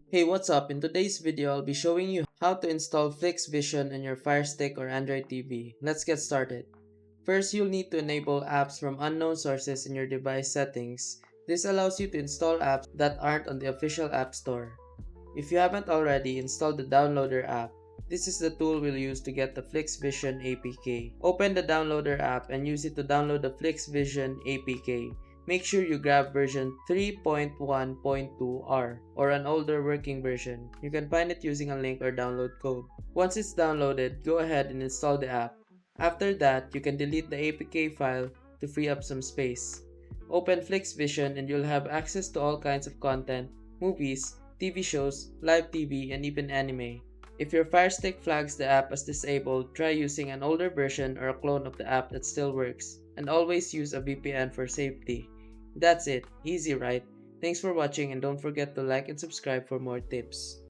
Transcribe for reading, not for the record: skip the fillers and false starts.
Hey, what's up? In today's video, I'll be showing you how to install Flix Vision on your Firestick or Android TV. Let's get started. First, you'll need to enable apps from unknown sources in your device settings. This allows you to install apps that aren't on the official App Store. If you haven't already, install the Downloader app. This is the tool we'll use to get the Flix Vision APK. Open the Downloader app and use it to download the Flix Vision APK. Make sure you grab version 3.1.2R or an older working version. You can find it using a link or download code. Once it's downloaded, go ahead and install the app. After that, you can delete the APK file to free up some space. Open Flix Vision and you'll have access to all kinds of content, movies, TV shows, live TV, and even anime. If your Fire Stick flags the app as disabled, try using an older version or a clone of the app that still works, and always use a VPN for safety. That's it, easy right? Thanks for watching and don't forget to like and subscribe for more tips.